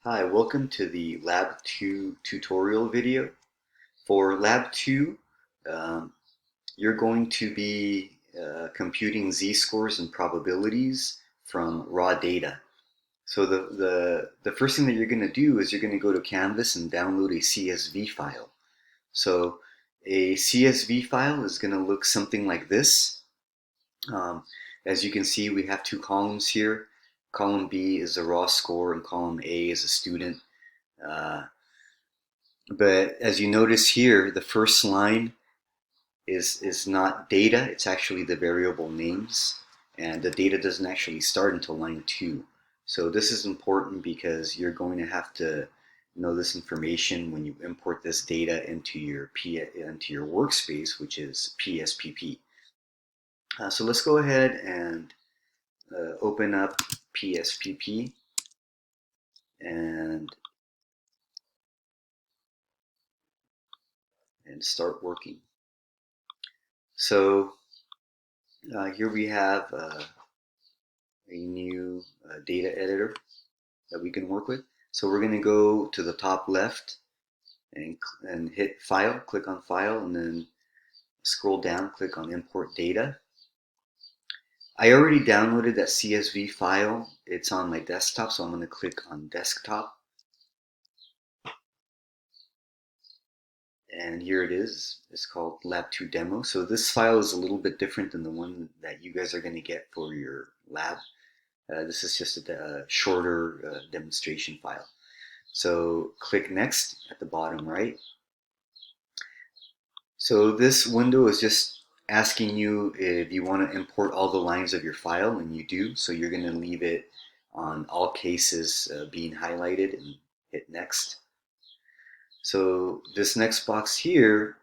Hi, welcome to the Lab 2 tutorial video. For Lab 2, um, you're going to be computing z-scores and probabilities from raw data. So the first thing that you're going to do is you're going to go to Canvas and download a CSV file. So a CSV file is going to look something like this. Um, as you can see, we have two columns here. Column B is the raw score and column A is a student. Uh, But as you notice here, the first line is not data, it's actually the variable names. And the data doesn't actually start until line 2. So this is important because you're going to have to know this information when you import this data into your workspace, which is PSPP. So let's go ahead and open up PSPP and start working. So here we have a new data editor that we can work with. So we're going to go to the top left and hit File, click on File, and then scroll down, click on Import Data. I already downloaded that CSV file. It's on my desktop, so I'm going to click on Desktop. And here it is. It's called Lab 2 Demo. So this file is a little bit different than the one that you guys are going to get for your lab. This is just a shorter demonstration file. So click Next at the bottom right. So this window is just asking you if you want to import all the lines of your file, and you do. So you're going to leave it on all cases being highlighted and hit Next. So this next box here,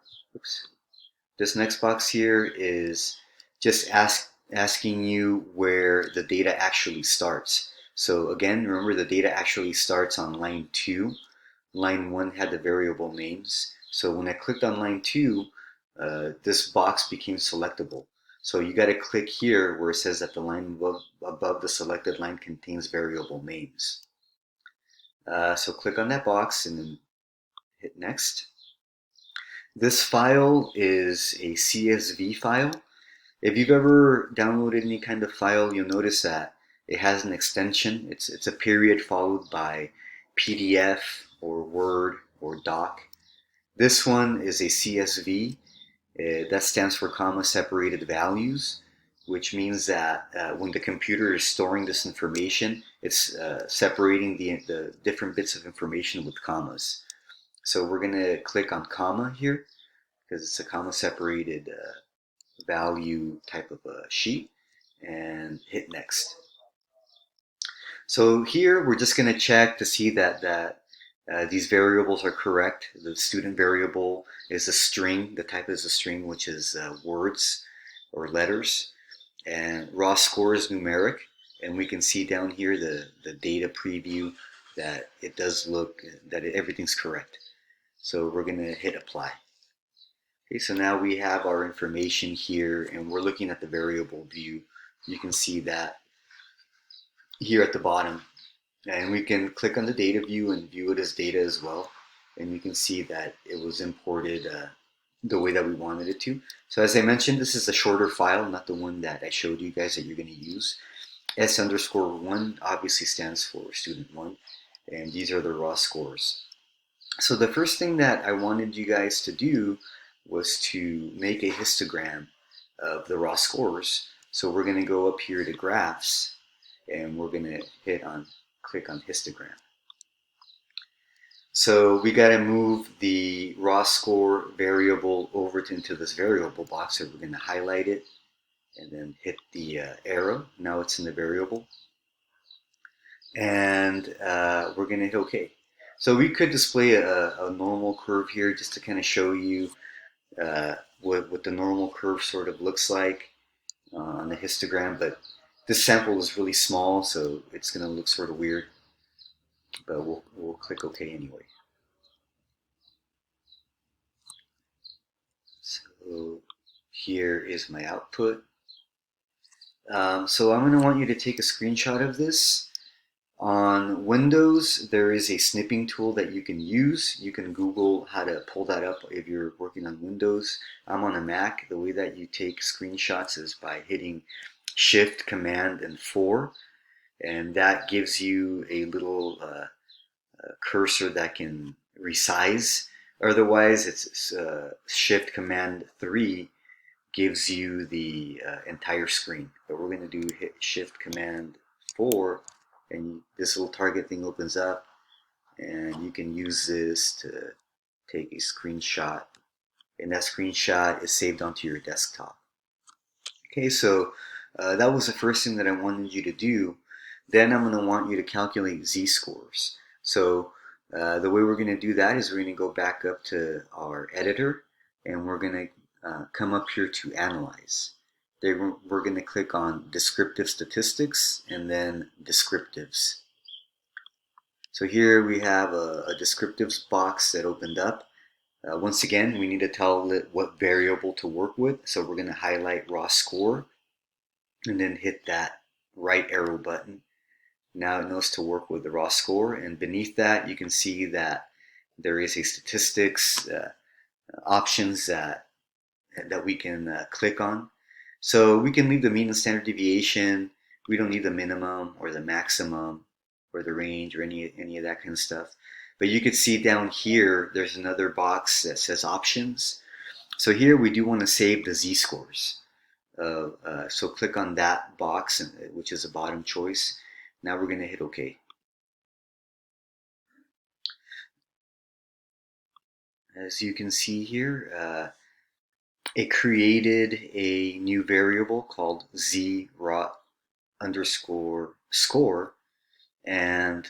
this next box here is just asking you where the data actually starts. So again, remember the data actually starts on line 2. Line 1 had the variable names. So when I clicked on line 2, this box became selectable. So you got to click here where it says that the line above the selected line contains variable names. So click on that box and then hit Next. This file is a CSV file. If you've ever downloaded any kind of file, you'll notice that it has an extension. It's a period followed by PDF or Word or Doc. This one is a CSV. That stands for comma separated values, which means that when the computer is storing this information, it's separating the different bits of information with commas. So we're going to click on comma here because it's a comma separated value type of a sheet, and hit Next. So here we're just going to check to see that these variables are correct. The student variable is a string. The type is a string, which is words or letters. And raw score is numeric. And we can see down here the data preview that it does look that everything's correct. So we're going to hit Apply. Okay, so now we have our information here, and we're looking at the variable view. You can see that here at the bottom. And we can click on the data view and view it as data as well. And you can see that it was imported the way that we wanted it to. So as I mentioned, this is a shorter file, not the one that I showed you guys that you're going to use. S_1 obviously stands for student 1, and these are the raw scores. So the first thing that I wanted you guys to do was to make a histogram of the raw scores. So we're going to go up here to Graphs, and we're going to click on histogram. So we got to move the raw score variable over into this variable box. So we're going to highlight it and then hit the arrow. Now it's in the variable. And we're going to hit OK. So we could display a normal curve here just to kind of show you what the normal curve sort of looks like on the histogram, but this sample is really small, so it's going to look sort of weird. But we'll click OK anyway. So here is my output. So I'm going to want you to take a screenshot of this. On Windows, there is a snipping tool that you can use. You can Google how to pull that up if you're working on Windows. I'm on a Mac. The way that you take screenshots is by hitting Shift, Command, and 4, and that gives you a little cursor that can resize. Otherwise, it's Shift, Command, 3 gives you the entire screen. But we're going to do hit Shift Command 4, and this little target thing opens up, and you can use this to take a screenshot, and that screenshot is saved onto your desktop. Okay, so that was the first thing that I wanted you to do. Then I'm going to want you to calculate z-scores. So the way we're going to do that is we're going to go back up to our editor, and we're going to come up here to Analyze. Then we're going to click on Descriptive Statistics and then Descriptives. So here we have a Descriptives box that opened up. Once again, we need to tell it what variable to work with. So we're going to highlight raw score and then hit that right arrow button. Now it knows to work with the raw score, and beneath that you can see that there is a statistics options that we can click on. So we can leave the mean and standard deviation. We don't need the minimum or the maximum or the range or any of that kind of stuff. But you can see down here there's another box that says options. So here we do want to save the z-scores. So click on that box, which is the bottom choice. Now we're going to hit OK. As you can see here, it created a new variable called z_raw_score, and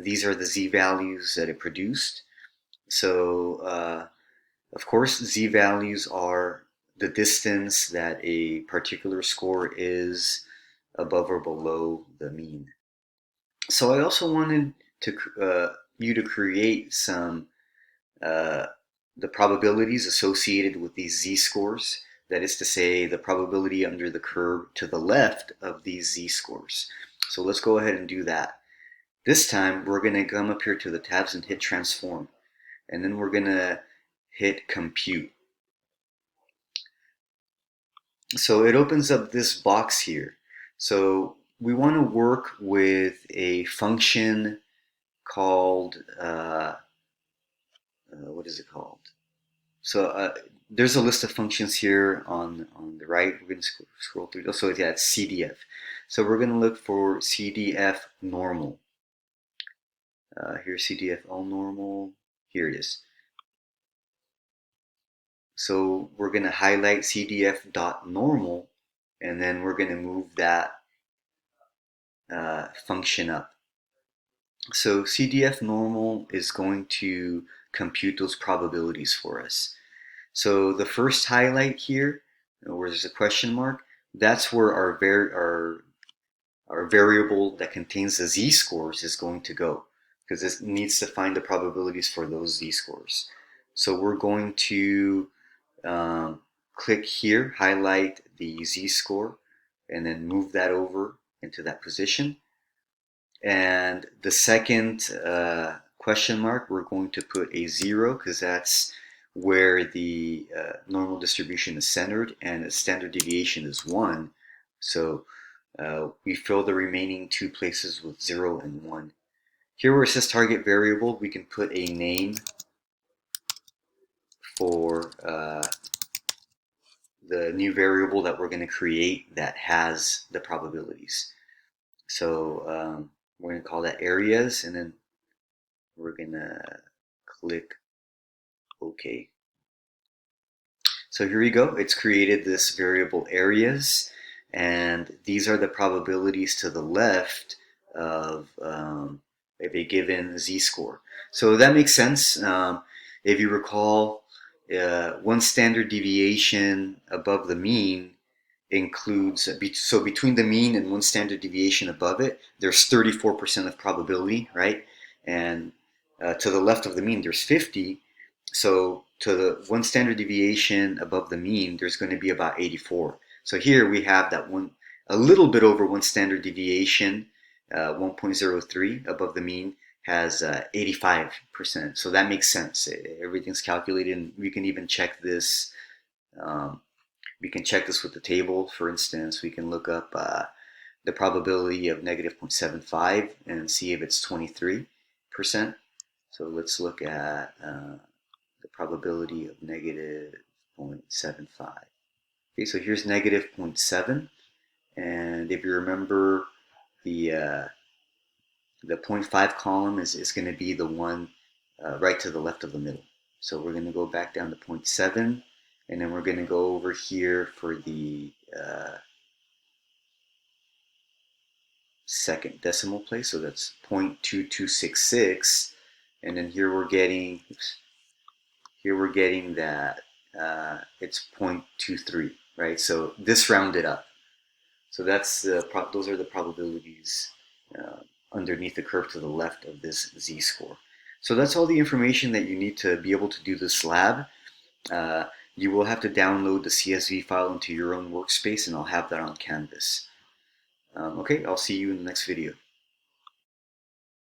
these are the z-values that it produced. So of course, z-values are the distance that a particular score is above or below the mean. So I also wanted to you to create some the probabilities associated with these z-scores. That is to say, the probability under the curve to the left of these z-scores. So let's go ahead and do that. This time we're going to come up here to the tabs and hit Transform, and then we're going to hit Compute. So it opens up this box here. So we want to work with a function called what is it called? So there's a list of functions here on the right. We're going to scroll through. So yeah, it's CDF. So we're going to look for CDF normal. Here's CDF all normal. Here it is. So we're going to highlight CDF.normal, and then we're going to move that function up. So CDF normal is going to compute those probabilities for us. So the first highlight here, where there's a question mark, that's where our variable that contains the z-scores is going to go, because it needs to find the probabilities for those z-scores. So we're going to click here, highlight the z-score, and then move that over into that position. And the second question mark, we're going to put a 0, because that's where the normal distribution is centered, and its standard deviation is 1. So we fill the remaining two places with 0 and 1. Here where it says target variable, we can put a name for the new variable that we're going to create that has the probabilities. So we're going to call that areas, and then we're going to click OK. So here we go. It's created this variable areas, and these are the probabilities to the left of a given z-score. So that makes sense. If you recall, one standard deviation above the mean includes, so between the mean and one standard deviation above it, there's 34% of probability, right? And to the left of the mean, there's 50. So to the one standard deviation above the mean, there's going to be about 84. So here we have that one, a little bit over one standard deviation 1.03 above the mean has 85%. So that makes sense. Everything's calculated, and we can even check this. Um, we can check this with the table. For instance, we can look up the probability of negative 0.75 and see if it's 23%. So let's look at the probability of negative 0.75. Okay, so here's negative 0.7, and if you remember, the 0.5 column is going to be the one right to the left of the middle. So we're going to go back down to 0.7, and then we're going to go over here for the second decimal place. So that's 0.2266, and then here we're getting, that it's 0.23, right? So this rounded up. So that's those are the probabilities underneath the curve to the left of this z-score. So that's all the information that you need to be able to do this lab. You will have to download the CSV file into your own workspace, and I'll have that on Canvas. Okay, I'll see you in the next video.